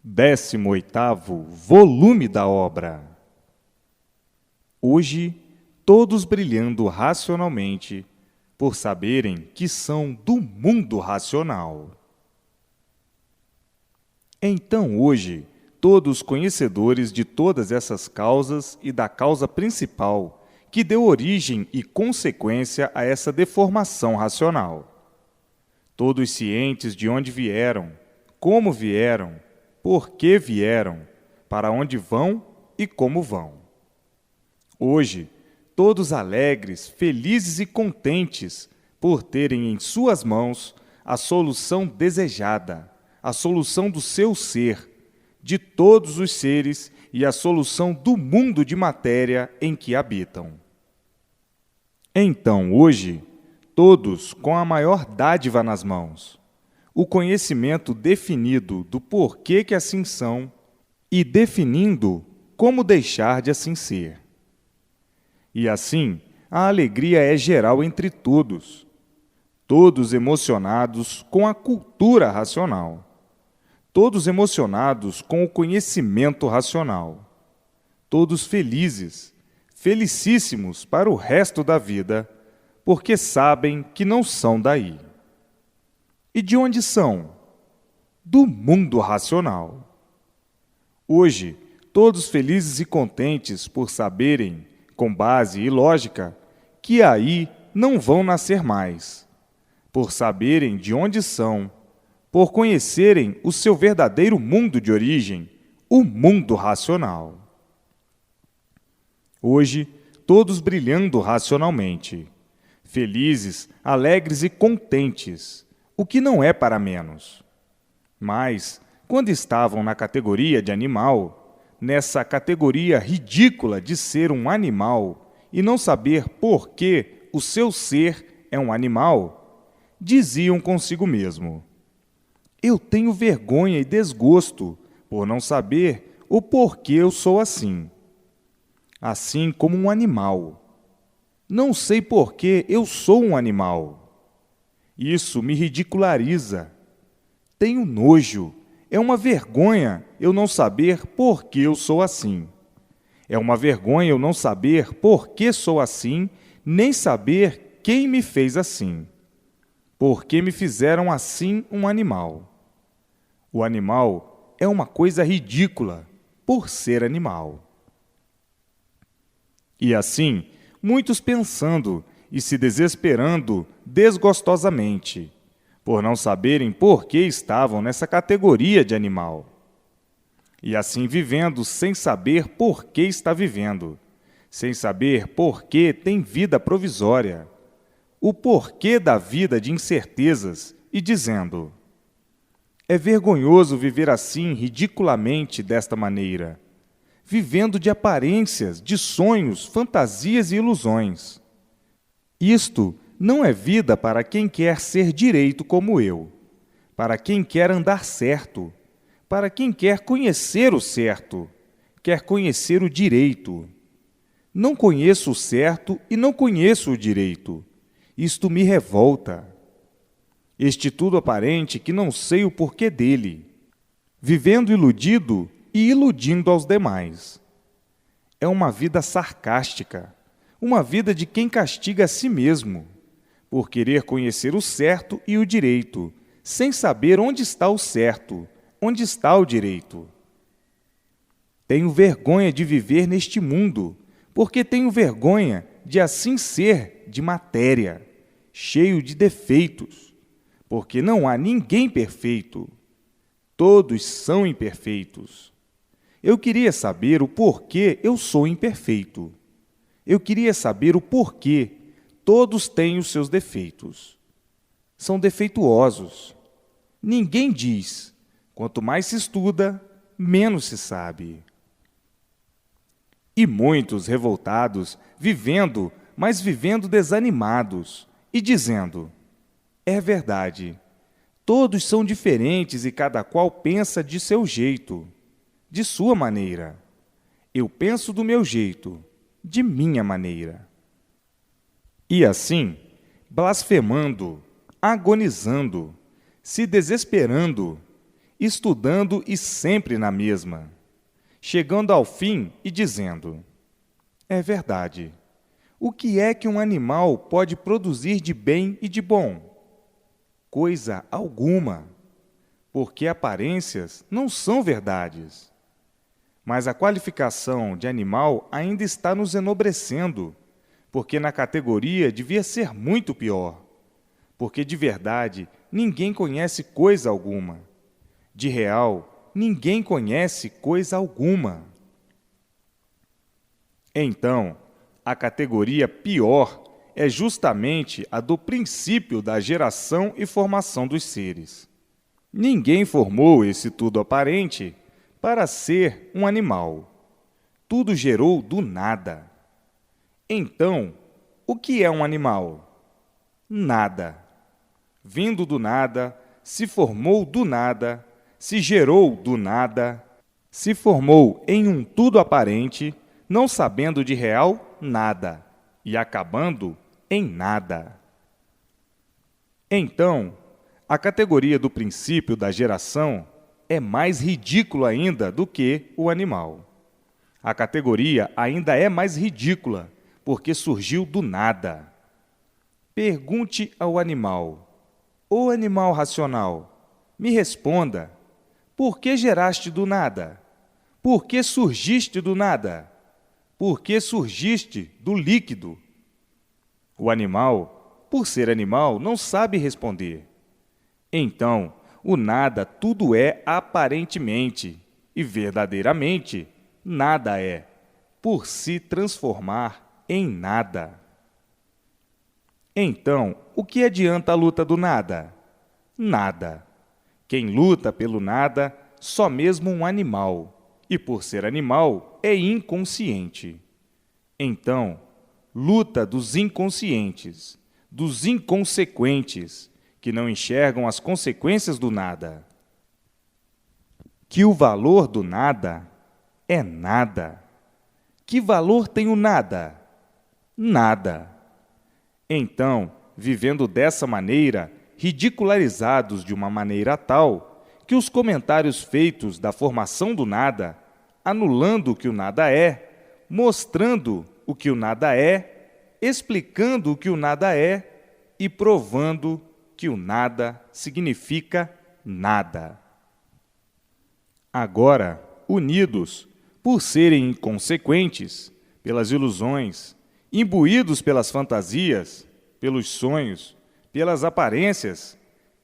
18º volume da obra. Hoje, todos brilhando racionalmente, por saberem que são do mundo racional. Então, hoje, todos conhecedores de todas essas causas e da causa principal, que deu origem e consequência a essa deformação racional. Todos cientes de onde vieram, como vieram, por que vieram, para onde vão e como vão. Hoje, todos alegres, felizes e contentes por terem em suas mãos a solução desejada, a solução do seu ser, de todos os seres e a solução do mundo de matéria em que habitam. Então, hoje, todos com a maior dádiva nas mãos, o conhecimento definido do porquê que assim são e definindo como deixar de assim ser. E assim, a alegria é geral entre todos, todos emocionados com a cultura racional, todos emocionados com o conhecimento racional, todos felizes, felicíssimos para o resto da vida, porque sabem que não são daí. E de onde são? Do mundo racional. Hoje, todos felizes e contentes por saberem, com base e lógica, que aí não vão nascer mais, por saberem de onde são, por conhecerem o seu verdadeiro mundo de origem, o mundo racional. Hoje, todos brilhando racionalmente, felizes, alegres e contentes, o que não é para menos. Mas, quando estavam na categoria de animal, nessa categoria ridícula de ser um animal e não saber por que o seu ser é um animal, diziam consigo mesmo: eu tenho vergonha e desgosto por não saber o porquê eu sou assim. Assim como um animal. Não sei por que eu sou um animal. Isso me ridiculariza. Tenho nojo. É uma vergonha eu não saber por que eu sou assim. É uma vergonha eu não saber por que sou assim, nem saber quem me fez assim. Por que me fizeram assim um animal? O animal é uma coisa ridícula, por ser animal. E assim, muitos pensando e se desesperando desgostosamente, por não saberem por que estavam nessa categoria de animal. E assim vivendo sem saber por que está vivendo, sem saber por que tem vida provisória, o porquê da vida de incertezas e dizendo: é vergonhoso viver assim ridiculamente desta maneira, vivendo de aparências, de sonhos, fantasias e ilusões. Isto não é vida para quem quer ser direito como eu, para quem quer andar certo, para quem quer conhecer o certo, quer conhecer o direito. Não conheço o certo e não conheço o direito. Isto me revolta. Este tudo aparente que não sei o porquê dele, vivendo iludido e iludindo aos demais. É uma vida sarcástica, uma vida de quem castiga a si mesmo, por querer conhecer o certo e o direito, sem saber onde está o certo, onde está o direito. Tenho vergonha de viver neste mundo, porque tenho vergonha de assim ser de matéria, cheio de defeitos, porque não há ninguém perfeito. Todos são imperfeitos. Eu queria saber o porquê eu sou imperfeito. Eu queria saber o porquê todos têm os seus defeitos. São defeituosos. Ninguém diz. Quanto mais se estuda, menos se sabe. E muitos revoltados, vivendo, mas vivendo desanimados, e dizendo: é verdade, todos são diferentes e cada qual pensa de seu jeito, de sua maneira. Eu penso do meu jeito, de minha maneira. E assim, blasfemando, agonizando, se desesperando, estudando e sempre na mesma, chegando ao fim e dizendo: é verdade. O que é que um animal pode produzir de bem e de bom? Coisa alguma, porque aparências não são verdades. Mas a qualificação de animal ainda está nos enobrecendo, porque na categoria devia ser muito pior. Porque de verdade ninguém conhece coisa alguma. De real, ninguém conhece coisa alguma. Então, a categoria pior é justamente a do princípio da geração e formação dos seres. Ninguém formou esse tudo aparente para ser um animal. Tudo gerou do nada. Então, o que é um animal? Nada. Vindo do nada, se formou do nada, se gerou do nada, se formou em um tudo aparente, não sabendo de real nada, e acabando em nada. Então, a categoria do princípio da geração é mais ridícula ainda do que o animal. A categoria ainda é mais ridícula, porque surgiu do nada. Pergunte ao animal: ô animal racional, me responda, por que geraste do nada? Por que surgiste do nada? Por que surgiste do líquido? O animal, por ser animal, não sabe responder. Então, o nada tudo é aparentemente, e verdadeiramente nada é, por se transformar em nada. Então, o que adianta a luta do nada? Nada. Quem luta pelo nada, só mesmo um animal, e por ser animal, é inconsciente. Então, luta dos inconscientes, dos inconsequentes, que não enxergam as consequências do nada. Que o valor do nada é nada. Que valor tem o nada? Nada. Então, vivendo dessa maneira, ridicularizados de uma maneira tal que os comentários feitos da formação do nada, anulando o que o nada é, mostrando o que o nada é, explicando o que o nada é e provando que o nada significa nada. Agora, unidos, por serem inconsequentes, pelas ilusões, imbuídos pelas fantasias, pelos sonhos, pelas aparências,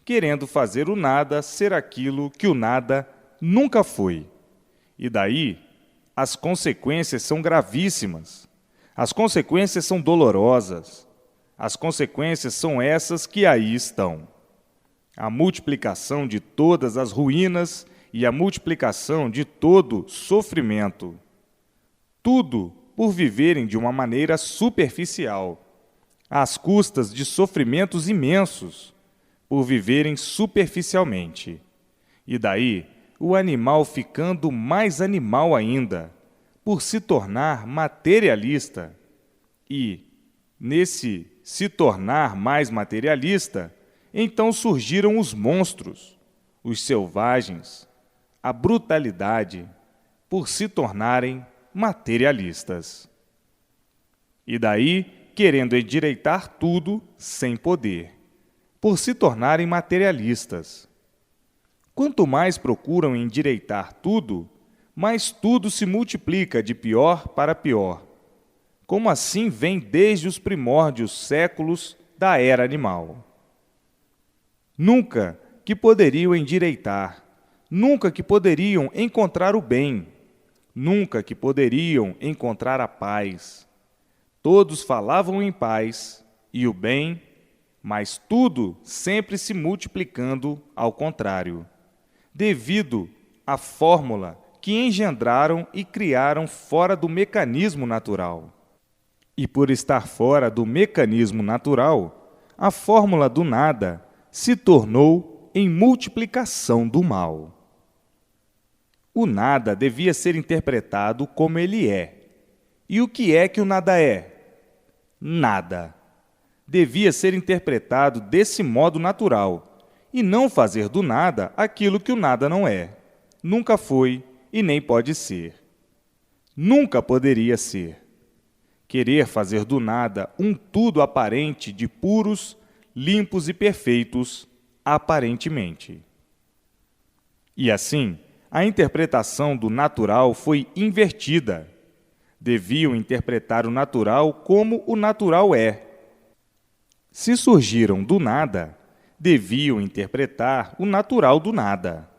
querendo fazer o nada ser aquilo que o nada nunca foi. E daí, as consequências são gravíssimas. As consequências são dolorosas. As consequências são essas que aí estão: a multiplicação de todas as ruínas e a multiplicação de todo sofrimento. Tudo por viverem de uma maneira superficial, às custas de sofrimentos imensos, por viverem superficialmente. E daí, o animal ficando mais animal ainda, por se tornar materialista. E, nesse se tornar mais materialista, então surgiram os monstros, os selvagens, a brutalidade, por se tornarem materialistas. E daí, querendo endireitar tudo sem poder, por se tornarem materialistas. Quanto mais procuram endireitar tudo, mais tudo se multiplica de pior para pior. Como assim vem desde os primórdios séculos da era animal. Nunca que poderiam endireitar, nunca que poderiam encontrar o bem, nunca que poderiam encontrar a paz. Todos falavam em paz e o bem, mas tudo sempre se multiplicando ao contrário, devido à fórmula que engendraram e criaram fora do mecanismo natural. E por estar fora do mecanismo natural, a fórmula do nada se tornou em multiplicação do mal. O nada devia ser interpretado como ele é. E o que é que o nada é? Nada. Devia ser interpretado desse modo natural, e não fazer do nada aquilo que o nada não é, nunca foi e nem pode ser. Nunca poderia ser. Querer fazer do nada um tudo aparente de puros, limpos e perfeitos, aparentemente. E assim, a interpretação do natural foi invertida. Deviam interpretar o natural como o natural é. Se surgiram do nada, deviam interpretar o natural do nada.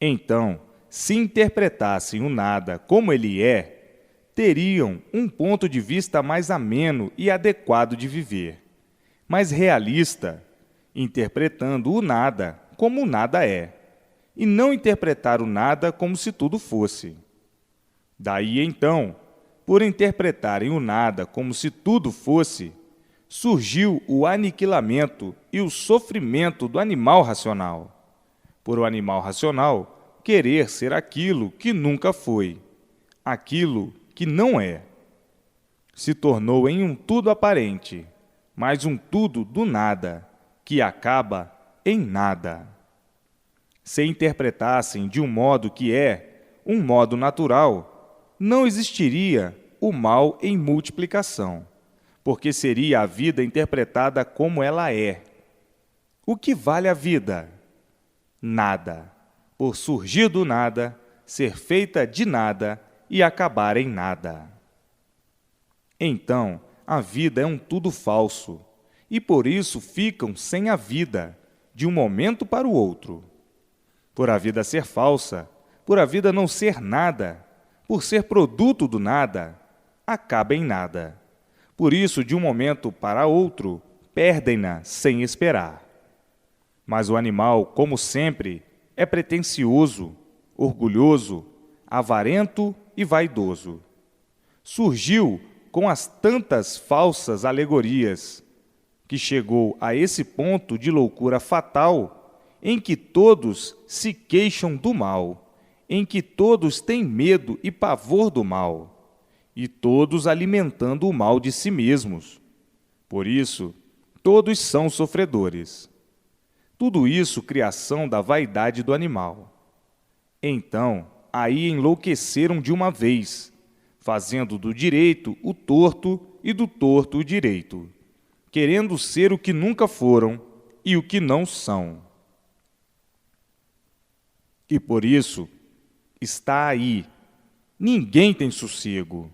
Então, se interpretassem o nada como ele é, teriam um ponto de vista mais ameno e adequado de viver, mais realista, interpretando o nada como o nada é, e não interpretar o nada como se tudo fosse. Daí, então, por interpretarem o nada como se tudo fosse, surgiu o aniquilamento e o sofrimento do animal racional. Por o animal racional querer ser aquilo que nunca foi, aquilo que não é. Se tornou em um tudo aparente, mas um tudo do nada, que acaba em nada. Se interpretassem de um modo que é, um modo natural, não existiria o mal em multiplicação, porque seria a vida interpretada como ela é. O que vale a vida? Nada, por surgir do nada, ser feita de nada e acabar em nada. Então, a vida é um tudo falso, e por isso ficam sem a vida, de um momento para o outro. Por a vida ser falsa, por a vida não ser nada, por ser produto do nada, acaba em nada. Por isso, de um momento para outro, perdem-na sem esperar. Mas o animal, como sempre, é pretensioso, orgulhoso, avarento e vaidoso. Surgiu com as tantas falsas alegorias, que chegou a esse ponto de loucura fatal, em que todos se queixam do mal, em que todos têm medo e pavor do mal, e todos alimentando o mal de si mesmos. Por isso, todos são sofredores. Tudo isso criação da vaidade do animal. Então, aí enlouqueceram de uma vez, fazendo do direito o torto e do torto o direito, querendo ser o que nunca foram e o que não são. E por isso, está aí, ninguém tem sossego.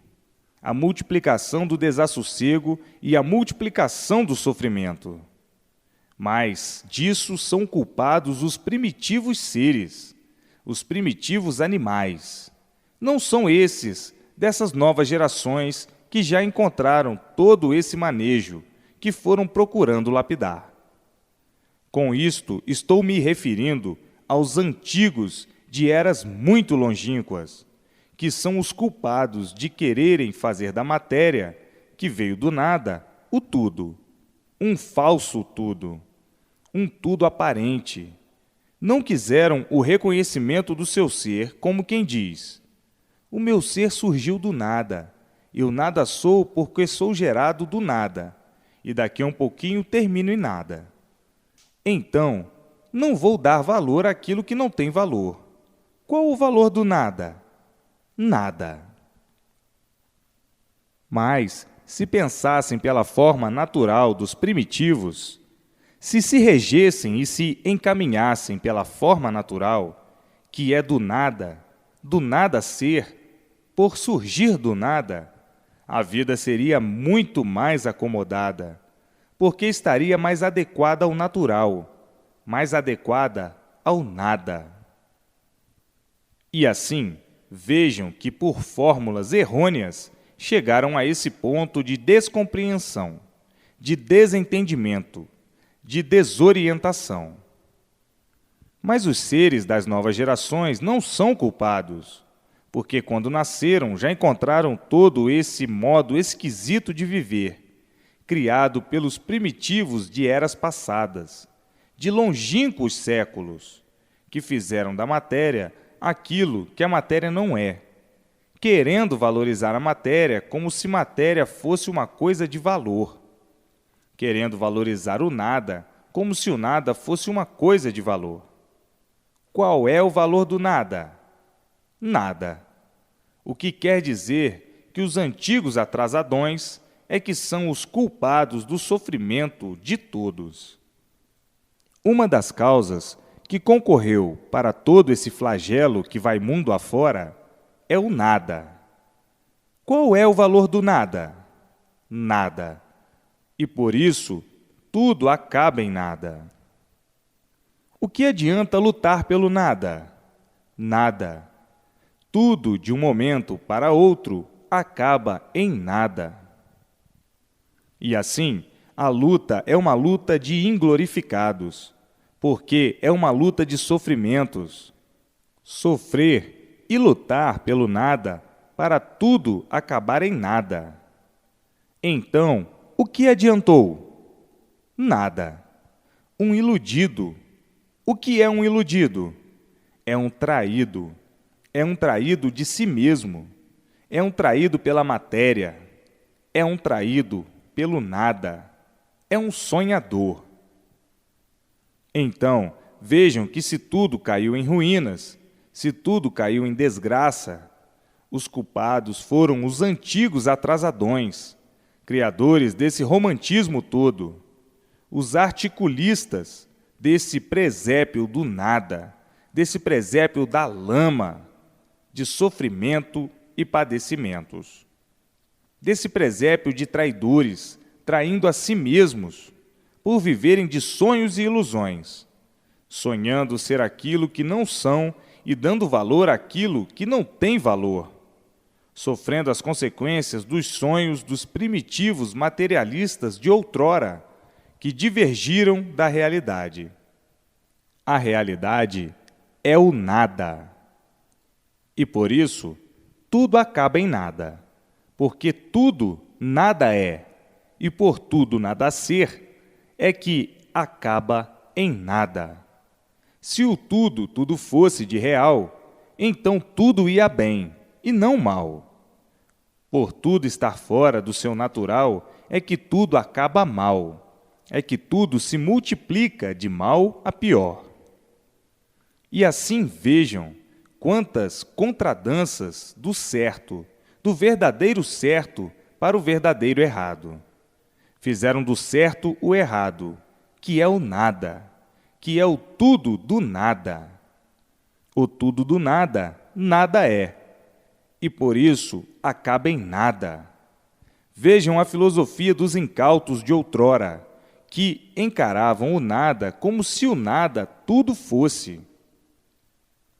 A multiplicação do desassossego e a multiplicação do sofrimento. Mas disso são culpados os primitivos seres, os primitivos animais. Não são esses, dessas novas gerações, que já encontraram todo esse manejo, que foram procurando lapidar. Com isto, estou me referindo aos antigos de eras muito longínquas, que são os culpados de quererem fazer da matéria, que veio do nada, o tudo, um falso tudo, um tudo aparente. Não quiseram o reconhecimento do seu ser, como quem diz: o meu ser surgiu do nada, eu nada sou porque sou gerado do nada, e daqui a um pouquinho termino em nada. Então, não vou dar valor àquilo que não tem valor. Qual o valor do nada? Nada. Mas, se pensassem pela forma natural dos primitivos, se regessem e se encaminhassem pela forma natural, que é do nada ser, por surgir do nada, a vida seria muito mais acomodada, porque estaria mais adequada ao natural, mais adequada ao nada. E assim, vejam que por fórmulas errôneas chegaram a esse ponto de descompreensão, de desentendimento, de desorientação. Mas os seres das novas gerações não são culpados, porque quando nasceram já encontraram todo esse modo esquisito de viver, criado pelos primitivos de eras passadas, de longínquos séculos, que fizeram da matéria aquilo que a matéria não é, querendo valorizar a matéria como se matéria fosse uma coisa de valor, querendo valorizar o nada como se o nada fosse uma coisa de valor. Qual é o valor do nada? Nada. O que quer dizer que os antigos atrasadões é que são os culpados do sofrimento de todos. Uma das causas que concorreu para todo esse flagelo que vai mundo afora é o nada. Qual é o valor do nada? Nada. E por isso, tudo acaba em nada. O que adianta lutar pelo nada? Nada. Tudo, de um momento para outro, acaba em nada. E assim, a luta é uma luta de inglorificados, porque é uma luta de sofrimentos. Sofrer e lutar pelo nada, para tudo acabar em nada. Então, o que adiantou? Nada. Um iludido. O que é um iludido? É um traído. É um traído de si mesmo. É um traído pela matéria. É um traído pelo nada. É um sonhador. Então, vejam que se tudo caiu em ruínas, se tudo caiu em desgraça, os culpados foram os antigos atrasadões, criadores desse romantismo todo, os articulistas desse presépio do nada, desse presépio da lama, de sofrimento e padecimentos, desse presépio de traidores, traindo a si mesmos, por viverem de sonhos e ilusões, sonhando ser aquilo que não são e dando valor àquilo que não tem valor, sofrendo as consequências dos sonhos dos primitivos materialistas de outrora, que divergiram da realidade. A realidade é o nada. E por isso, tudo acaba em nada, porque tudo nada é, e por tudo nada ser, é que acaba em nada. Se o tudo fosse de real, então tudo ia bem, e não mal. Por tudo estar fora do seu natural, é que tudo acaba mal, é que tudo se multiplica de mal a pior. E assim vejam quantas contradanças do certo, do verdadeiro certo para o verdadeiro errado. Fizeram do certo o errado, que é o nada, que é o tudo do nada. O tudo do nada, nada é, e por isso acaba em nada. Vejam a filosofia dos incautos de outrora, que encaravam o nada como se o nada tudo fosse.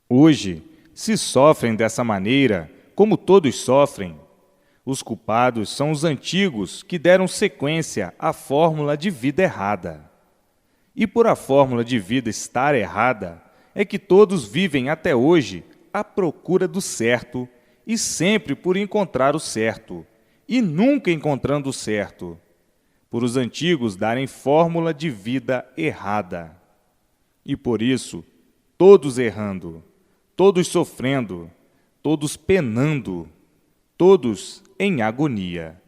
Hoje, se sofrem dessa maneira, como todos sofrem, os culpados são os antigos que deram sequência à fórmula de vida errada. E por a fórmula de vida estar errada, é que todos vivem até hoje à procura do certo e sempre por encontrar o certo, e nunca encontrando o certo, por os antigos darem fórmula de vida errada. E por isso, todos errando, todos sofrendo, todos penando, todos em agonia.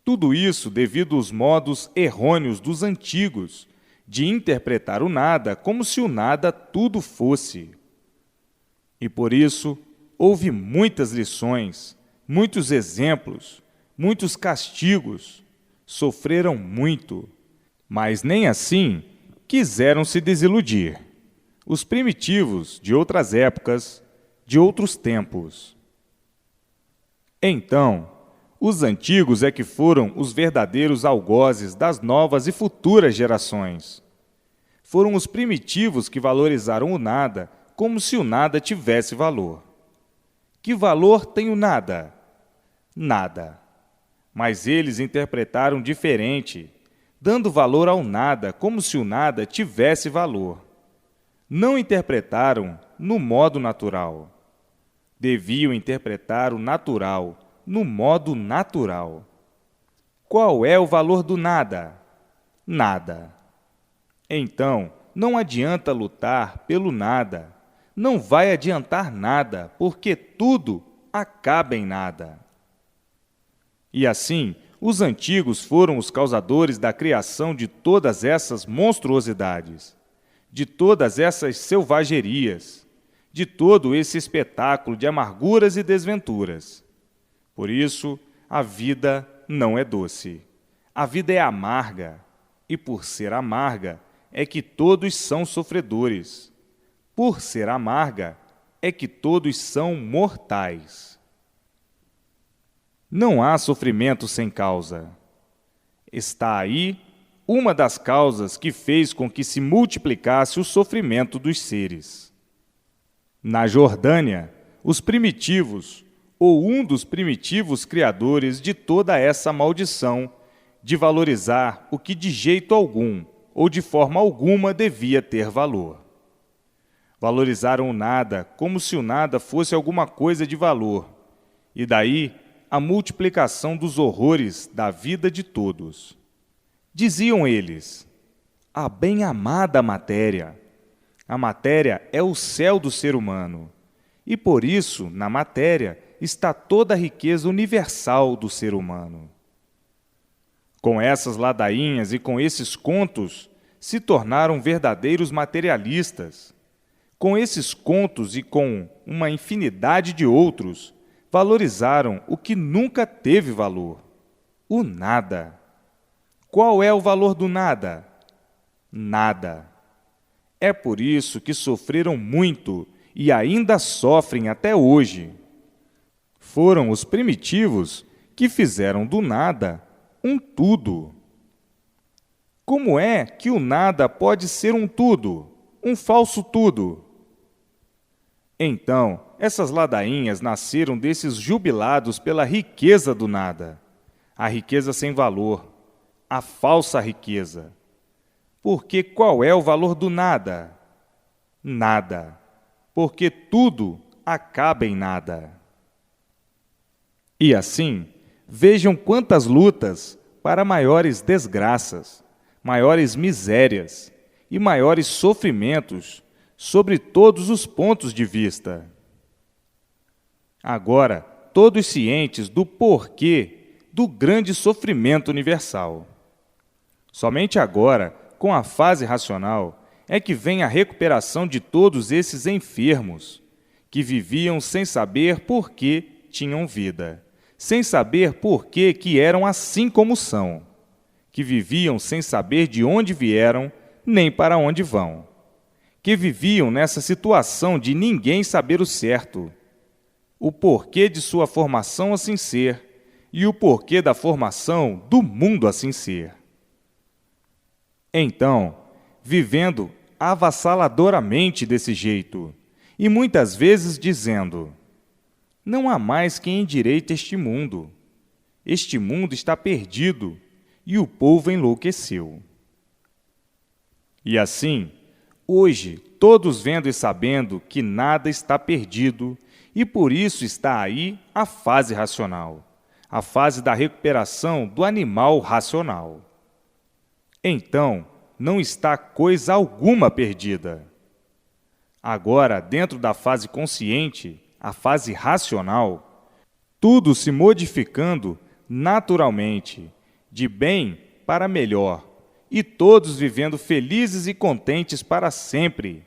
Tudo isso devido aos modos errôneos dos antigos de interpretar o nada como se o nada tudo fosse. E por isso, houve muitas lições, muitos exemplos, muitos castigos, sofreram muito, mas nem assim quiseram se desiludir. Os primitivos de outras épocas, de outros tempos. Então, os antigos é que foram os verdadeiros algozes das novas e futuras gerações. Foram os primitivos que valorizaram o nada como se o nada tivesse valor. Que valor tem o nada? Nada. Mas eles interpretaram diferente, dando valor ao nada como se o nada tivesse valor. Não interpretaram no modo natural. Deviam interpretar o natural no modo natural. Qual é o valor do nada? Nada. Então, não adianta lutar pelo nada. Não vai adiantar nada, porque tudo acaba em nada. E assim, os antigos foram os causadores da criação de todas essas monstruosidades, de todas essas selvagerias, de todo esse espetáculo de amarguras e desventuras. Por isso, a vida não é doce. A vida é amarga, e por ser amarga, é que todos são sofredores. Por ser amarga, é que todos são mortais. Não há sofrimento sem causa. Está aí uma das causas que fez com que se multiplicasse o sofrimento dos seres. Na Jordânia, os primitivos, ou um dos primitivos criadores de toda essa maldição, de valorizar o que de jeito algum ou de forma alguma devia ter valor. Valorizaram o nada como se o nada fosse alguma coisa de valor, e daí a multiplicação dos horrores da vida de todos. Diziam eles: a bem-amada matéria. A matéria é o céu do ser humano, e por isso, na matéria, está toda a riqueza universal do ser humano. Com essas ladainhas e com esses contos, se tornaram verdadeiros materialistas. Com esses contos e com uma infinidade de outros, valorizaram o que nunca teve valor: o nada. Qual é o valor do nada? Nada. É por isso que sofreram muito e ainda sofrem até hoje. Foram os primitivos que fizeram do nada um tudo. Como é que o nada pode ser um tudo, um falso tudo? Então, essas ladainhas nasceram desses jubilados pela riqueza do nada, a riqueza sem valor, a falsa riqueza. Porque qual é o valor do nada? Nada. Porque tudo acaba em nada. E assim, vejam quantas lutas para maiores desgraças, maiores misérias e maiores sofrimentos sobre todos os pontos de vista. Agora, todos cientes do porquê do grande sofrimento universal. Somente agora, com a fase racional, é que vem a recuperação de todos esses enfermos, que viviam sem saber por que tinham vida, sem saber por que eram assim como são, que viviam sem saber de onde vieram, nem para onde vão, que viviam nessa situação de ninguém saber o certo, o porquê de sua formação assim ser e o porquê da formação do mundo assim ser. Então, vivendo avassaladoramente desse jeito, e muitas vezes dizendo: não há mais quem endireite este mundo está perdido, e o povo enlouqueceu. E assim, hoje, todos vendo e sabendo que nada está perdido, e por isso está aí a fase racional, a fase da recuperação do animal racional. Então, não está coisa alguma perdida. Agora, dentro da fase consciente, a fase racional, tudo se modificando naturalmente, de bem para melhor, e todos vivendo felizes e contentes para sempre,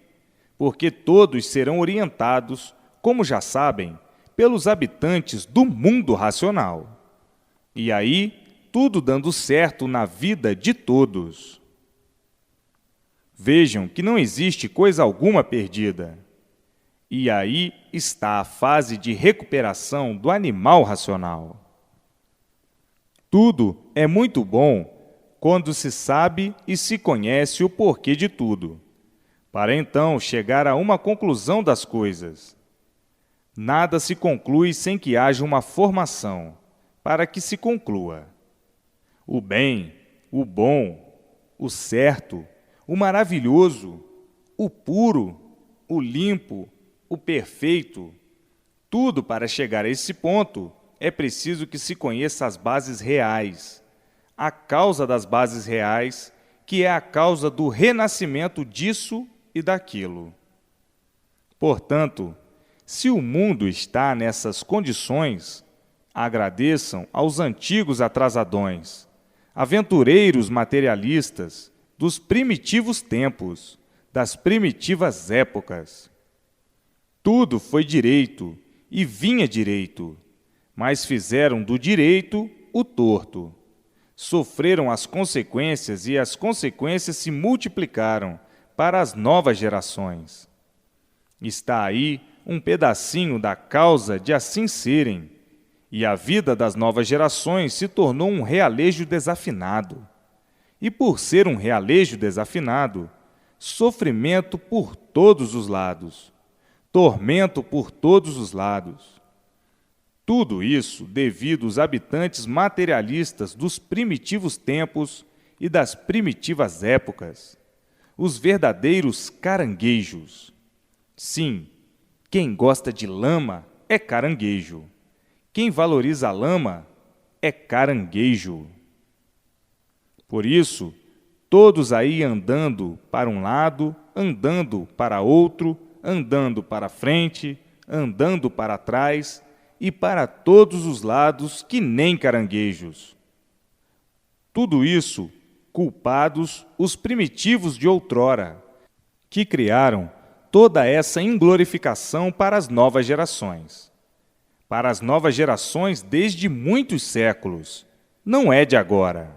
porque todos serão orientados, como já sabem, pelos habitantes do mundo racional. E aí, tudo dando certo na vida de todos. Vejam que não existe coisa alguma perdida. E aí está a fase de recuperação do animal racional. Tudo é muito bom quando se sabe e se conhece o porquê de tudo, para então chegar a uma conclusão das coisas. Nada se conclui sem que haja uma formação, para que se conclua. O bem, o bom, o certo, o maravilhoso, o puro, o limpo, o perfeito, tudo para chegar a esse ponto é preciso que se conheça as bases reais, a causa das bases reais, que é a causa do renascimento disso e daquilo. Portanto, se o mundo está nessas condições, Agradeçam aos antigos atrasadões, aventureiros materialistas dos primitivos tempos, das primitivas épocas. Tudo foi direito e vinha direito, mas fizeram do direito o torto. Sofreram as consequências e as consequências se multiplicaram para as novas gerações. Está aí um pedacinho da causa de assim serem, e a vida das novas gerações se tornou um realejo desafinado. E por ser um realejo desafinado, sofrimento por todos os lados, tormento por todos os lados. Tudo isso devido aos habitantes materialistas dos primitivos tempos e das primitivas épocas, os verdadeiros caranguejos. Sim, quem gosta de lama é caranguejo. Quem valoriza a lama é caranguejo. Por isso, todos aí andando para um lado, andando para outro, andando para frente, andando para trás e para todos os lados que nem caranguejos. Tudo isso, culpados os primitivos de outrora, que criaram toda essa inglorificação para as novas gerações. Para as novas gerações desde muitos séculos, não é de agora.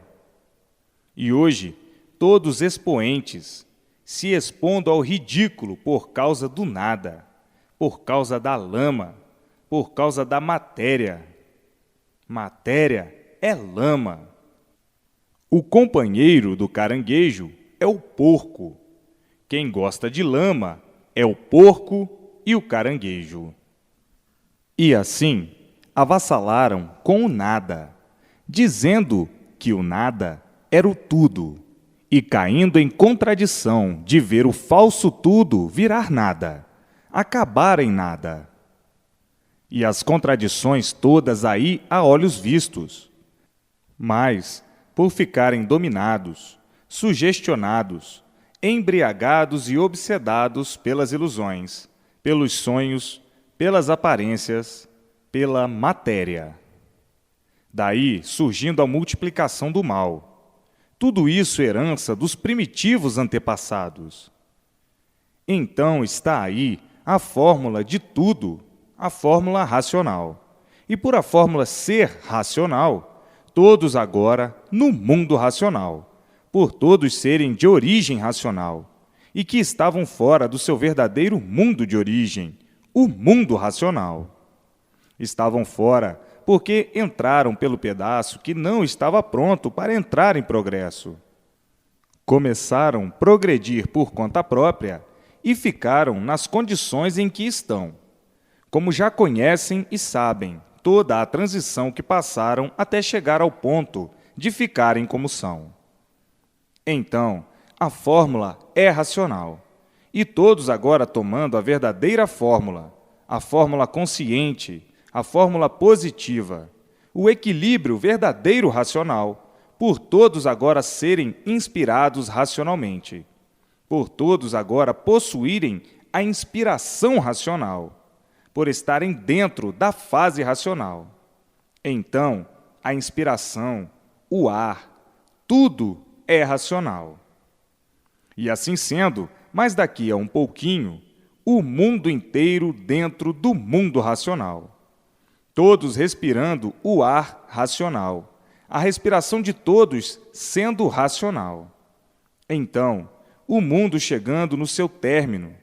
E hoje, todos expoentes, se expondo ao ridículo por causa do nada, por causa da lama, por causa da matéria. Matéria é lama. O companheiro do caranguejo é o porco. Quem gosta de lama é o porco e o caranguejo. E assim, avassalaram com o nada, dizendo que o nada era o tudo, e caindo em contradição de ver o falso tudo virar nada, acabar em nada. E as contradições todas aí a olhos vistos. Mas, por ficarem dominados, sugestionados, embriagados e obsedados pelas ilusões, pelos sonhos, pelas aparências, pela matéria. Daí surgindo a multiplicação do mal. Tudo isso herança dos primitivos antepassados. Então está aí a fórmula de tudo, a fórmula racional. E por a fórmula ser racional, todos agora no mundo racional, por todos serem de origem racional, e que estavam fora do seu verdadeiro mundo de origem, o mundo racional. Estavam fora porque entraram pelo pedaço que não estava pronto para entrar em progresso. Começaram a progredir por conta própria e ficaram nas condições em que estão, como já conhecem e sabem toda a transição que passaram até chegar ao ponto de ficarem como são. Então, a fórmula é racional. E todos agora tomando a verdadeira fórmula, a fórmula consciente, a fórmula positiva, o equilíbrio verdadeiro racional, por todos agora serem inspirados racionalmente, por todos agora possuírem a inspiração racional, por estarem dentro da fase racional. Então, a inspiração, o ar, tudo é racional. E assim sendo, mas daqui a um pouquinho, o mundo inteiro dentro do mundo racional. Todos respirando o ar racional, a respiração de todos sendo racional. Então, o mundo chegando no seu término,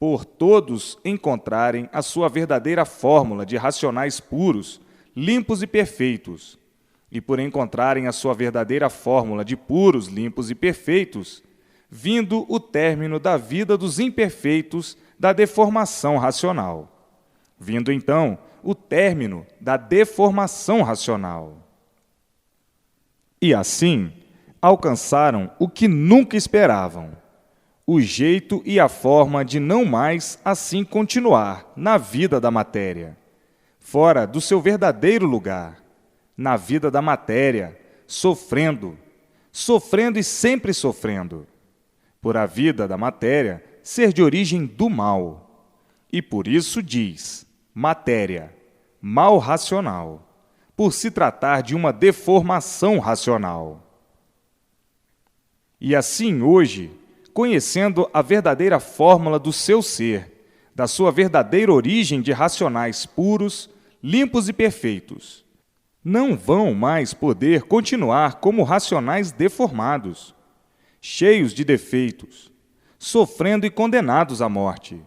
por todos encontrarem a sua verdadeira fórmula de racionais puros, limpos e perfeitos, e por encontrarem a sua verdadeira fórmula de puros, limpos e perfeitos, vindo o término da vida dos imperfeitos da deformação racional. Vindo, então, o término da deformação racional. E assim, alcançaram o que nunca esperavam, o jeito e a forma de não mais assim continuar na vida da matéria, fora do seu verdadeiro lugar, na vida da matéria, sofrendo, sofrendo e sempre sofrendo, por a vida da matéria ser de origem do mal. E por isso diz, matéria, mal racional, por se tratar de uma deformação racional. E assim hoje, conhecendo a verdadeira fórmula do seu ser, da sua verdadeira origem de racionais puros, limpos e perfeitos, não vão mais poder continuar como racionais deformados, cheios de defeitos, sofrendo e condenados à morte.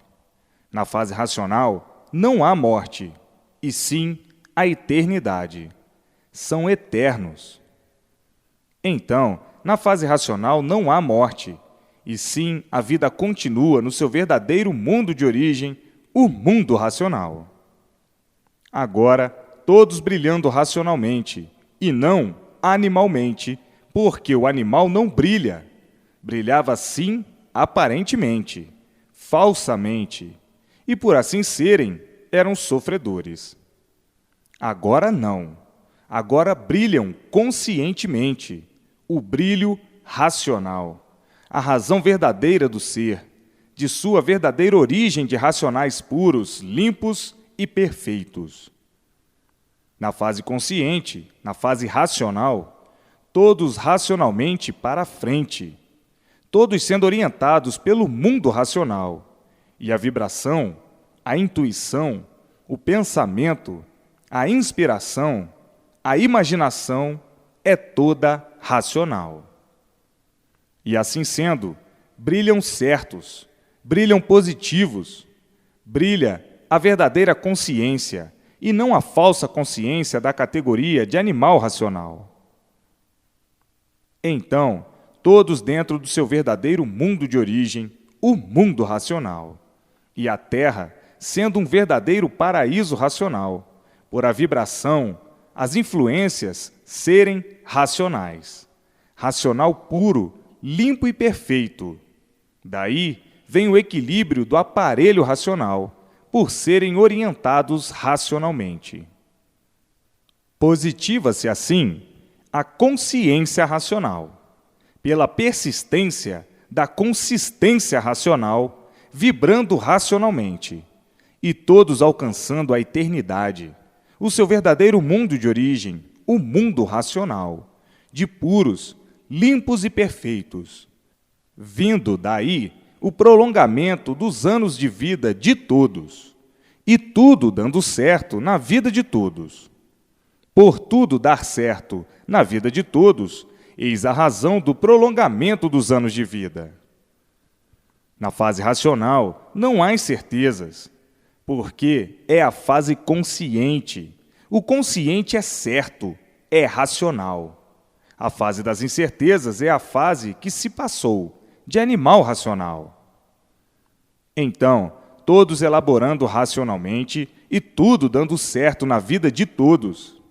Na fase racional, não há morte, e sim a eternidade. São eternos. Então, na fase racional não há morte, e sim a vida continua no seu verdadeiro mundo de origem, o mundo racional. Agora, todos brilhando racionalmente, e não animalmente, porque o animal não brilha. Brilhava sim, aparentemente, falsamente, e por assim serem, eram sofredores. Agora não. Agora brilham conscientemente, o brilho racional, a razão verdadeira do ser, de sua verdadeira origem de racionais puros, limpos e perfeitos. Na fase consciente, na fase racional, todos racionalmente para a frente, todos sendo orientados pelo mundo racional, e a vibração, a intuição, o pensamento, a inspiração, a imaginação é toda racional. E assim sendo, brilham certos, brilham positivos, brilha a verdadeira consciência e não a falsa consciência da categoria de animal racional. Então, todos dentro do seu verdadeiro mundo de origem, o mundo racional, e a Terra sendo um verdadeiro paraíso racional, por a vibração, as influências serem racionais. Racional puro, limpo e perfeito. Daí vem o equilíbrio do aparelho racional, por serem orientados racionalmente. Positiva-se assim a consciência racional, pela persistência da consistência racional, vibrando racionalmente, e todos alcançando a eternidade, o seu verdadeiro mundo de origem, o mundo racional, de puros, limpos e perfeitos, vindo daí o prolongamento dos anos de vida de todos, e tudo dando certo na vida de todos. Por tudo dar certo na vida de todos, eis a razão do prolongamento dos anos de vida. Na fase racional, não há incertezas, porque é a fase consciente. O consciente é certo, é racional. A fase das incertezas é a fase que se passou, de animal racional. Então, todos elaborando racionalmente e tudo dando certo na vida de todos.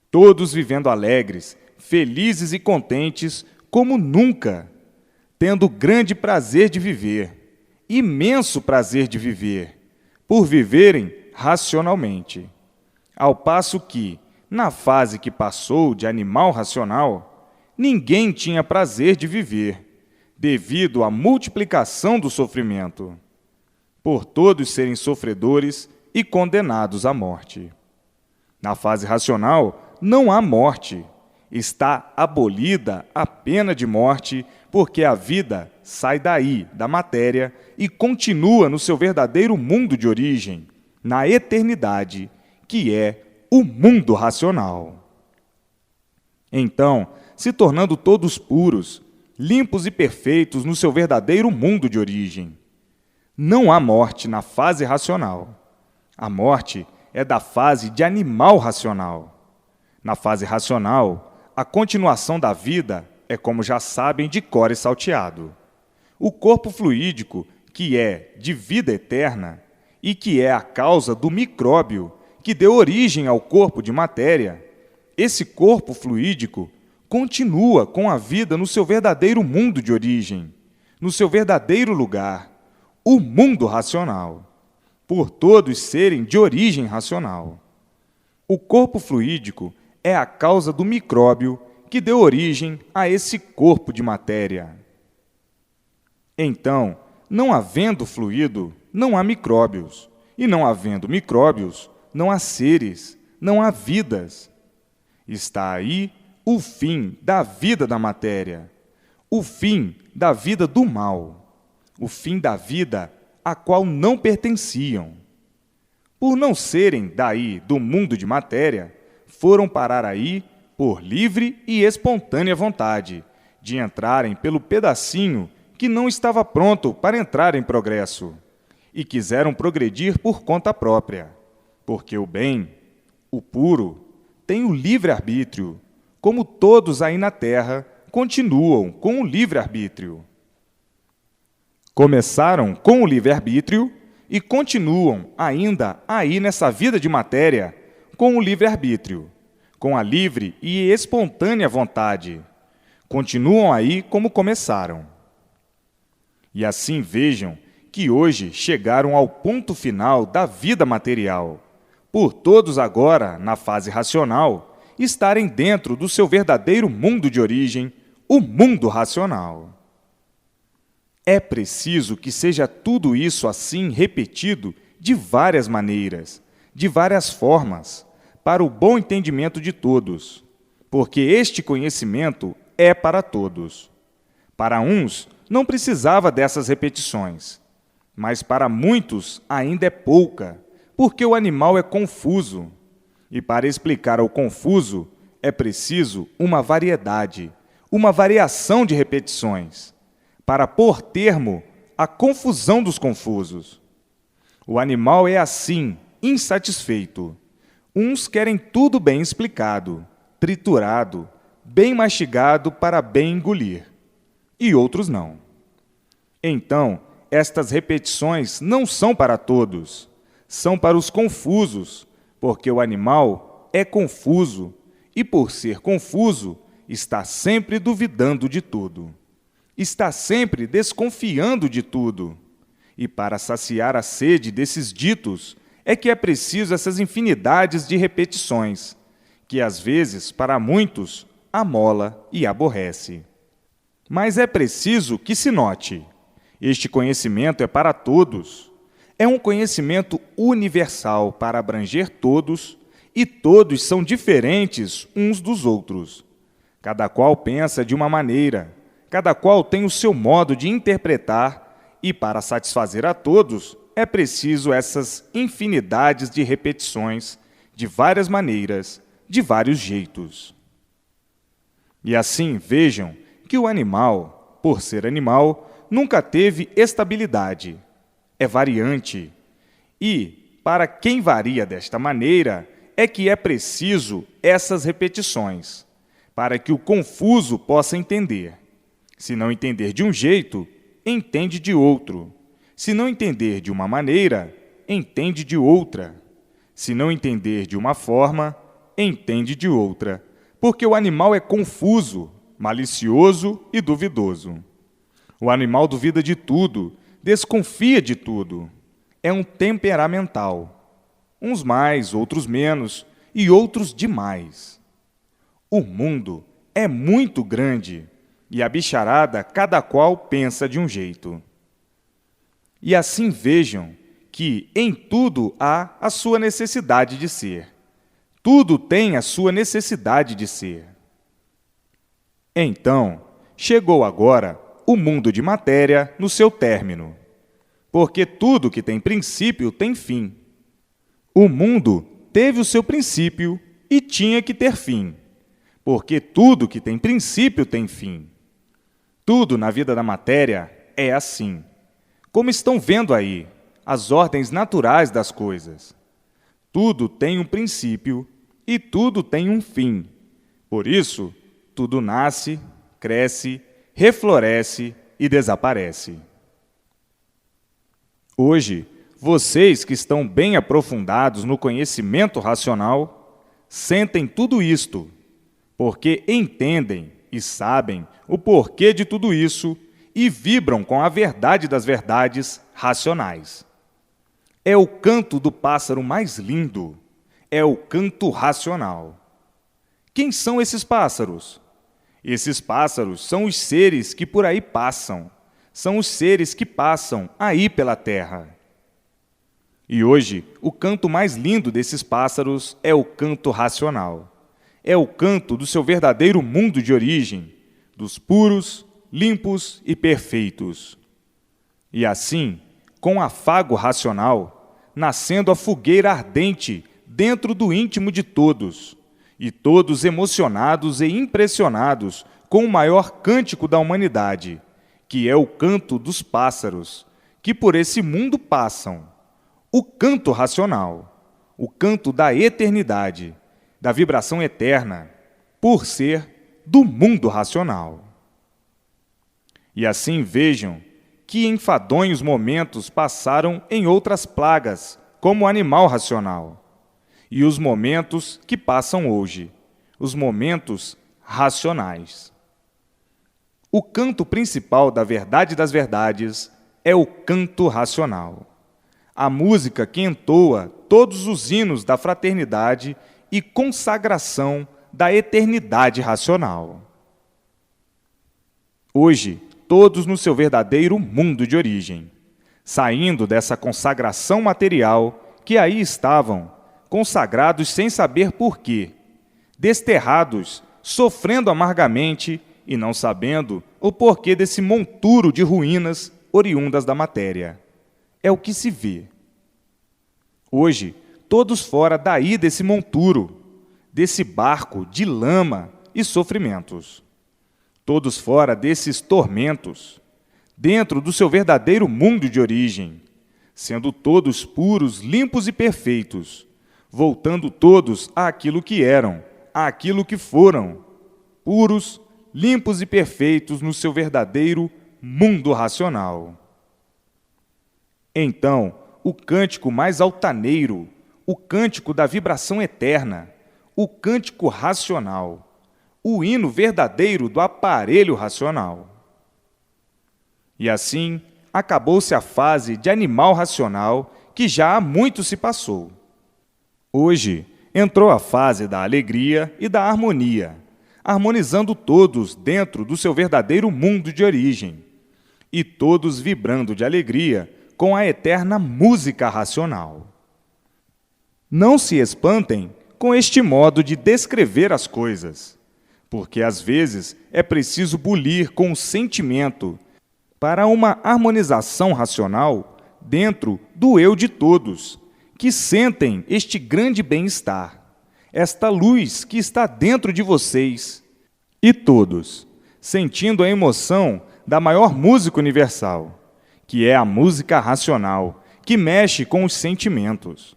Todos vivendo alegres, felizes e contentes como nunca, tendo grande prazer de viver, imenso prazer de viver, por viverem racionalmente. Ao passo que, na fase que passou de animal racional, ninguém tinha prazer de viver, devido à multiplicação do sofrimento, por todos serem sofredores e condenados à morte. Na fase racional, não há morte. Está abolida a pena de morte, porque a vida sai daí, da matéria, e continua no seu verdadeiro mundo de origem, na eternidade, que é o mundo racional. Então, se tornando todos puros, limpos e perfeitos no seu verdadeiro mundo de origem. Não há morte na fase racional. A morte é da fase de animal racional. Na fase racional, a continuação da vida é, como já sabem, de cor e salteado. O corpo fluídico, que é de vida eterna e que é a causa do micróbio que deu origem ao corpo de matéria, esse corpo fluídico continua com a vida no seu verdadeiro mundo de origem, no seu verdadeiro lugar, o mundo racional, por todos serem de origem racional. O corpo fluídico é a causa do micróbio que deu origem a esse corpo de matéria. Então, não havendo fluido, não há micróbios, e não havendo micróbios, não há seres, não há vidas. Está aí o fim da vida da matéria, o fim da vida do mal, o fim da vida a qual não pertenciam. Por não serem daí do mundo de matéria, foram parar aí por livre e espontânea vontade, de entrarem pelo pedacinho que não estava pronto para entrar em progresso, e quiseram progredir por conta própria, porque o bem, o puro, tem o livre-arbítrio, como todos aí na Terra continuam com o livre-arbítrio. Começaram com o livre-arbítrio e continuam ainda aí nessa vida de matéria com o livre-arbítrio, com a livre e espontânea vontade. Continuam aí como começaram. E assim vejam que hoje chegaram ao ponto final da vida material, por todos agora, na fase racional, estarem dentro do seu verdadeiro mundo de origem, o mundo racional. É preciso que seja tudo isso assim repetido de várias maneiras, de várias formas, para o bom entendimento de todos, porque este conhecimento é para todos. Para uns, não precisava dessas repetições, mas para muitos ainda é pouca, porque o animal é confuso. E para explicar o confuso, é preciso uma variedade, uma variação de repetições, para pôr termo à confusão dos confusos. O animal é assim, insatisfeito. Uns querem tudo bem explicado, triturado, bem mastigado para bem engolir, e outros não. Então, estas repetições não são para todos, são para os confusos, porque o animal é confuso e, por ser confuso, está sempre duvidando de tudo. Está sempre desconfiando de tudo. E para saciar a sede desses ditos, é que é preciso essas infinidades de repetições, que às vezes, para muitos, amola e aborrece. Mas é preciso que se note: este conhecimento é para todos. É um conhecimento universal para abranger todos, e todos são diferentes uns dos outros. Cada qual pensa de uma maneira, cada qual tem o seu modo de interpretar, e para satisfazer a todos é preciso essas infinidades de repetições, de várias maneiras, de vários jeitos. E assim vejam que o animal, por ser animal, nunca teve estabilidade. É variante. E, para quem varia desta maneira, é que é preciso essas repetições, para que o confuso possa entender. Se não entender de um jeito, entende de outro. Se não entender de uma maneira, entende de outra. Se não entender de uma forma, entende de outra. Porque o animal é confuso, malicioso e duvidoso. O animal duvida de tudo, desconfia de tudo. É um temperamental. Uns mais, outros menos, e outros demais. O mundo é muito grande, e a bicharada cada qual pensa de um jeito. E assim vejam que em tudo há a sua necessidade de ser. Tudo tem a sua necessidade de ser. Então, chegou agora o mundo de matéria no seu término, porque tudo que tem princípio tem fim. O mundo teve o seu princípio e tinha que ter fim, porque tudo que tem princípio tem fim. Tudo na vida da matéria é assim, como estão vendo aí, as ordens naturais das coisas. Tudo tem um princípio e tudo tem um fim. Por isso, tudo nasce, cresce, refloresce e desaparece. Hoje, vocês que estão bem aprofundados no conhecimento racional, sentem tudo isto, porque entendem e sabem o porquê de tudo isso e vibram com a verdade das verdades racionais. É o canto do pássaro mais lindo, é o canto racional. Quem são esses pássaros? Esses pássaros são os seres que por aí passam, são os seres que passam aí pela terra. E hoje, o canto mais lindo desses pássaros é o canto racional. é o canto do seu verdadeiro mundo de origem, dos puros, limpos e perfeitos. E assim, com afago racional, nascendo a fogueira ardente dentro do íntimo de todos, e todos emocionados e impressionados com o maior cântico da humanidade, que é o canto dos pássaros, que por esse mundo passam, o canto racional, o canto da eternidade, da vibração eterna, por ser do mundo racional. E assim vejam que enfadonhos momentos passaram em outras plagas, como o animal racional, e os momentos que passam hoje, os momentos racionais. O canto principal da verdade das verdades é o canto racional. A música que entoa todos os hinos da fraternidade e consagração da eternidade racional. Hoje, todos no seu verdadeiro mundo de origem, saindo dessa consagração material que aí estavam, consagrados sem saber porquê, desterrados, sofrendo amargamente e não sabendo o porquê desse monturo de ruínas oriundas da matéria. É o que se vê. Hoje, todos fora daí desse monturo, desse barco de lama e sofrimentos. Todos fora desses tormentos, dentro do seu verdadeiro mundo de origem, sendo todos puros, limpos e perfeitos, voltando todos àquilo que eram, àquilo que foram, puros, limpos e perfeitos no seu verdadeiro mundo racional. Então, o cântico mais altaneiro, o cântico da vibração eterna, o cântico racional, o hino verdadeiro do aparelho racional. E assim, acabou-se a fase de animal racional que já há muito se passou. Hoje, entrou a fase da alegria e da harmonia, harmonizando todos dentro do seu verdadeiro mundo de origem, e todos vibrando de alegria com a eterna música racional. Não se espantem com este modo de descrever as coisas, porque às vezes é preciso bulir com o sentimento para uma harmonização racional dentro do eu de todos, que sentem este grande bem-estar, esta luz que está dentro de vocês, e todos, sentindo a emoção da maior música universal, que é a música racional, que mexe com os sentimentos.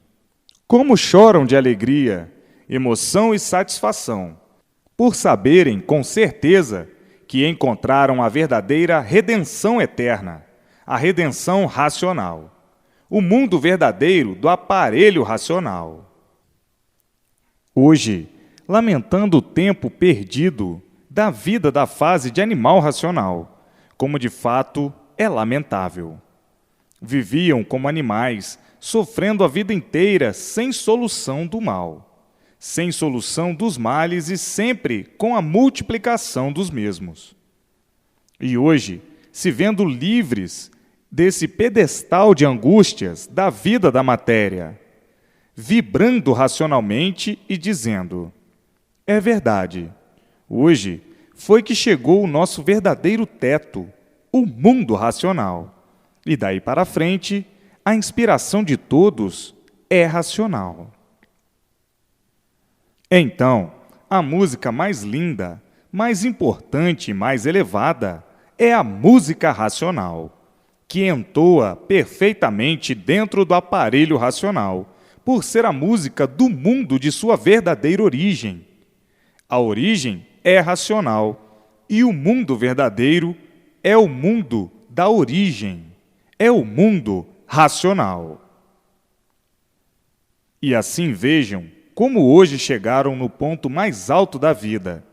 Como choram de alegria, emoção e satisfação, por saberem com certeza que encontraram a verdadeira redenção eterna, a redenção racional, o mundo verdadeiro do aparelho racional. Hoje, lamentando o tempo perdido da vida da fase de animal racional, como de fato é lamentável. Viviam como animais, sofrendo a vida inteira sem solução do mal, sem solução dos males e sempre com a multiplicação dos mesmos. E hoje, se vendo livres desse pedestal de angústias da vida da matéria, vibrando racionalmente e dizendo: é verdade, hoje foi que chegou o nosso verdadeiro teto, o mundo racional, e daí para frente, a inspiração de todos é racional. Então, a música mais linda, mais importante e mais elevada é a música racional, que entoa perfeitamente dentro do aparelho racional, por ser a música do mundo de sua verdadeira origem. A origem é racional, e o mundo verdadeiro é o mundo da origem, é o mundo racional. E assim vejam como hoje chegaram no ponto mais alto da vida,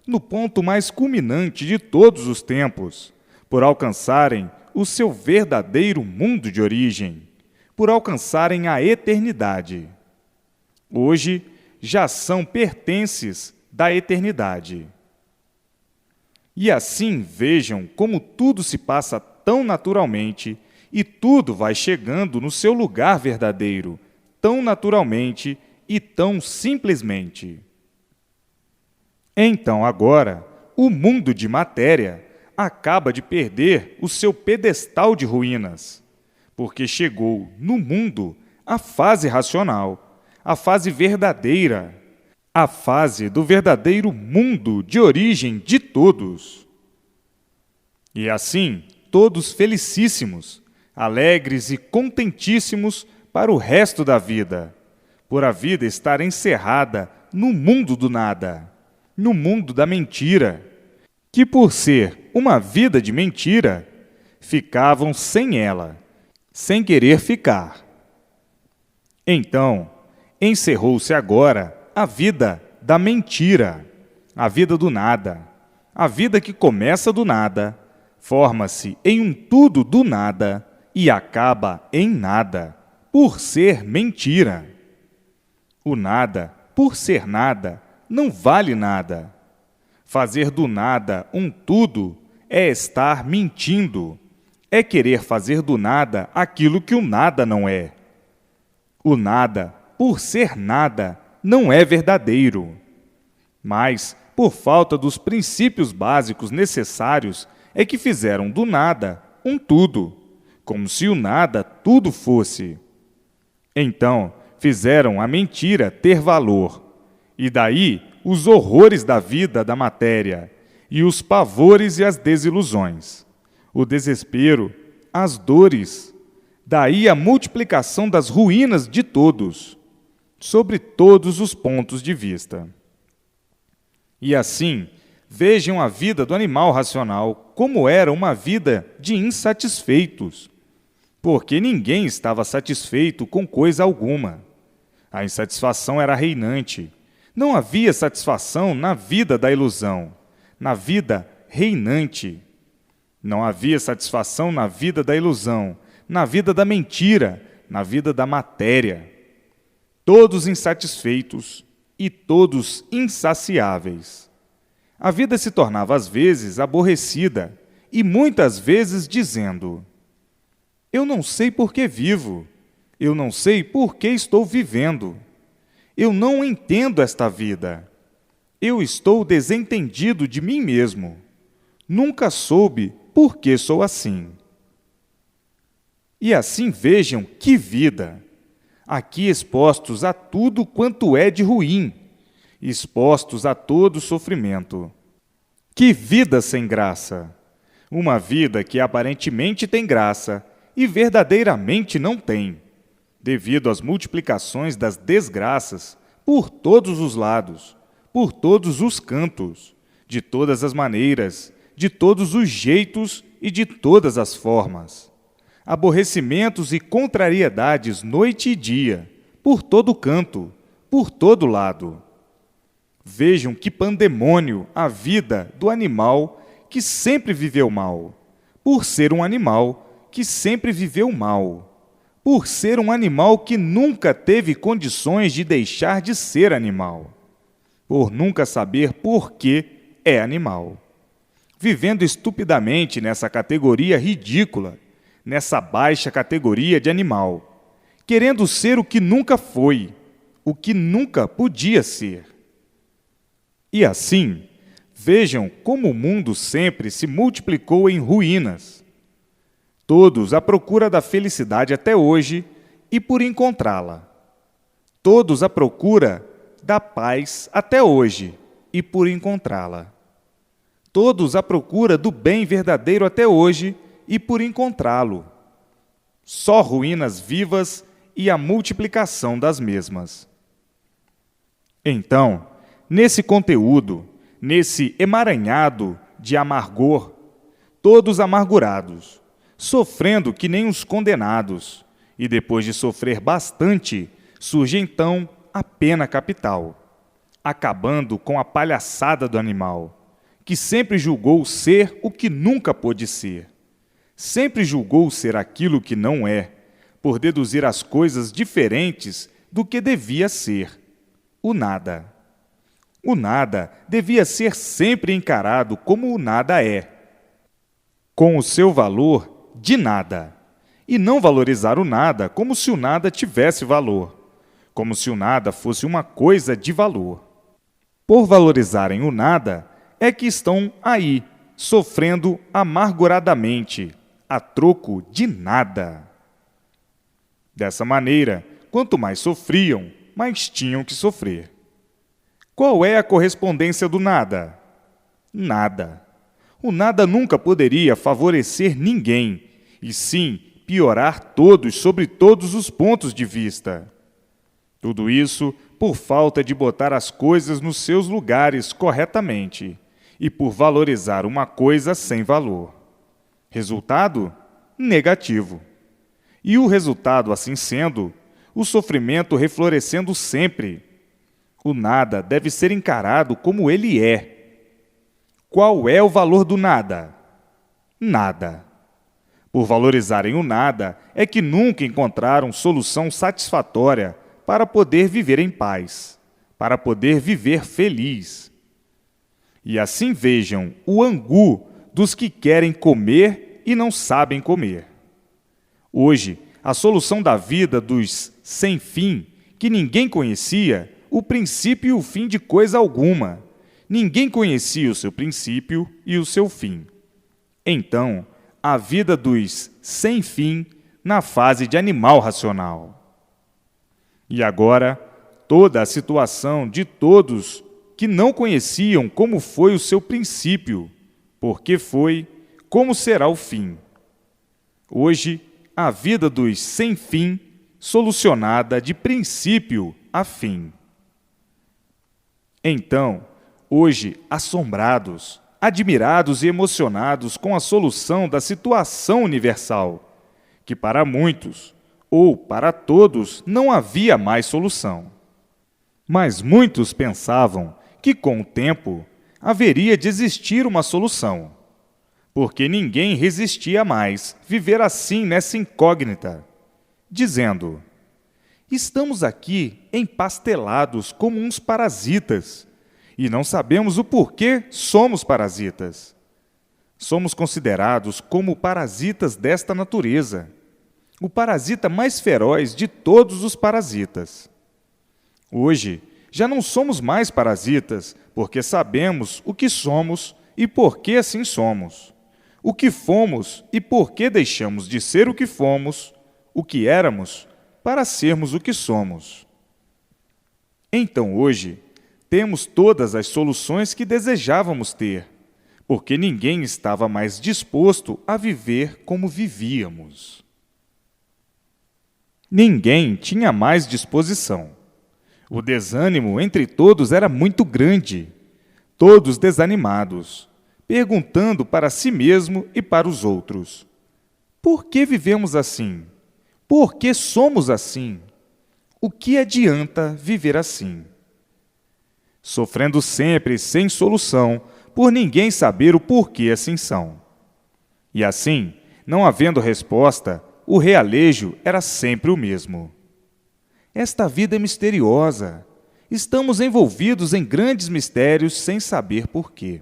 no ponto mais culminante de todos os tempos, por alcançarem o seu verdadeiro mundo de origem, por alcançarem a eternidade. Hoje já são pertences da eternidade. E assim vejam como tudo se passa tão naturalmente e tudo vai chegando no seu lugar verdadeiro, tão naturalmente e tão simplesmente. Então, agora, o mundo de matéria acaba de perder o seu pedestal de ruínas, porque chegou no mundo a fase racional, a fase verdadeira, a fase do verdadeiro mundo de origem de todos. E assim, todos felicíssimos, alegres e contentíssimos para o resto da vida, por a vida estar encerrada no mundo do nada, no mundo da mentira, que por ser uma vida de mentira, ficavam sem ela, sem querer ficar. Então, encerrou-se agora a vida da mentira, a vida do nada, a vida que começa do nada, forma-se em um tudo do nada e acaba em nada, por ser mentira. O nada, por ser nada, não vale nada. Fazer do nada um tudo é estar mentindo, é querer fazer do nada aquilo que o nada não é. O nada, por ser nada, não é verdadeiro. Mas, por falta dos princípios básicos necessários, é que fizeram do nada um tudo, como se o nada tudo fosse. Então, fizeram a mentira ter valor, e daí os horrores da vida da matéria, e os pavores e as desilusões, o desespero, as dores, daí a multiplicação das ruínas de todos, sobre todos os pontos de vista. E assim, vejam a vida do animal racional como era uma vida de insatisfeitos, porque ninguém estava satisfeito com coisa alguma. A insatisfação era reinante. Não havia satisfação na vida da ilusão, na vida reinante. Não havia satisfação na vida da ilusão, na vida da mentira, na vida da matéria. Todos insatisfeitos e todos insaciáveis. A vida se tornava às vezes aborrecida e muitas vezes dizendo: eu não sei por que vivo, eu não sei por que estou vivendo. Eu não entendo esta vida. Eu estou desentendido de mim mesmo. Nunca soube por que sou assim. E assim vejam que vida! Aqui expostos a tudo quanto é de ruim, expostos a todo sofrimento. Que vida sem graça! Uma vida que aparentemente tem graça e verdadeiramente não tem, devido às multiplicações das desgraças por todos os lados, por todos os cantos, de todas as maneiras, de todos os jeitos e de todas as formas. Aborrecimentos e contrariedades noite e dia, por todo canto, por todo lado. Vejam que pandemônio a vida do animal que sempre viveu mal, por ser um animal que sempre viveu mal, por ser um animal que nunca teve condições de deixar de ser animal, por nunca saber por que é animal, vivendo estupidamente nessa categoria ridícula, nessa baixa categoria de animal, querendo ser o que nunca foi, o que nunca podia ser. E assim, vejam como o mundo sempre se multiplicou em ruínas, todos à procura da felicidade até hoje e por encontrá-la. Todos à procura da paz até hoje e por encontrá-la. Todos à procura do bem verdadeiro até hoje e por encontrá-lo. Só ruínas vivas e a multiplicação das mesmas. Então, nesse conteúdo, nesse emaranhado de amargor, todos amargurados, sofrendo que nem os condenados, e depois de sofrer bastante, surge então a pena capital, acabando com a palhaçada do animal, que sempre julgou ser o que nunca pôde ser, sempre julgou ser aquilo que não é, por deduzir as coisas diferentes do que devia ser, o nada. O nada devia ser sempre encarado como o nada é, com o seu valor de nada, e não valorizar o nada como se o nada tivesse valor, como se o nada fosse uma coisa de valor. por valorizarem o nada, é que estão aí, sofrendo amarguradamente, a troco de nada. Dessa maneira, quanto mais sofriam, mais tinham que sofrer. Qual é a correspondência do nada? Nada. O nada nunca poderia favorecer ninguém, e sim piorar todos sobre todos os pontos de vista. Tudo isso por falta de botar as coisas nos seus lugares corretamente e por valorizar uma coisa sem valor. Resultado? Negativo. E o resultado, assim sendo, o sofrimento reflorescendo sempre. O nada deve ser encarado como ele é. Qual é o valor do nada? Nada. Por valorizarem o nada, é que nunca encontraram solução satisfatória para poder viver em paz, para poder viver feliz. E assim vejam o angu dos que querem comer e não sabem comer. Hoje, a solução da vida dos sem fim, que ninguém conhecia, o princípio e o fim de coisa alguma. Ninguém conhecia o seu princípio e o seu fim. Então, a vida dos sem fim na fase de animal racional. E agora, toda a situação de todos que não conheciam como foi o seu princípio, porque foi, como será o fim. Hoje, a vida dos sem fim, solucionada de princípio a fim. Então, hoje, assombrados, admirados e emocionados com a solução da situação universal, que para muitos, ou para todos, não havia mais solução. Mas muitos pensavam que, com o tempo, haveria de existir uma solução, porque ninguém resistia mais viver assim nessa incógnita, dizendo: estamos aqui empastelados como uns parasitas, e não sabemos o porquê somos parasitas. Somos considerados como parasitas desta natureza, o parasita mais feroz de todos os parasitas. Hoje, já não somos mais parasitas, porque sabemos o que somos e por que assim somos, o que fomos e por que deixamos de ser o que fomos, o que éramos, para sermos o que somos. Então, hoje, temos todas as soluções que desejávamos ter, porque ninguém estava mais disposto a viver como vivíamos. Ninguém tinha mais disposição. O desânimo entre todos era muito grande, todos desanimados, perguntando para si mesmo e para os outros: por que vivemos assim? Por que somos assim? O que adianta viver assim? Sofrendo sempre sem solução, por ninguém saber o porquê assim são. E assim, não havendo resposta, o realejo era sempre o mesmo. Esta vida é misteriosa. Estamos envolvidos em grandes mistérios sem saber porquê.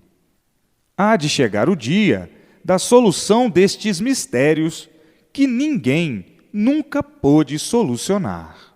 Há de chegar o dia da solução destes mistérios que ninguém nunca pôde solucionar.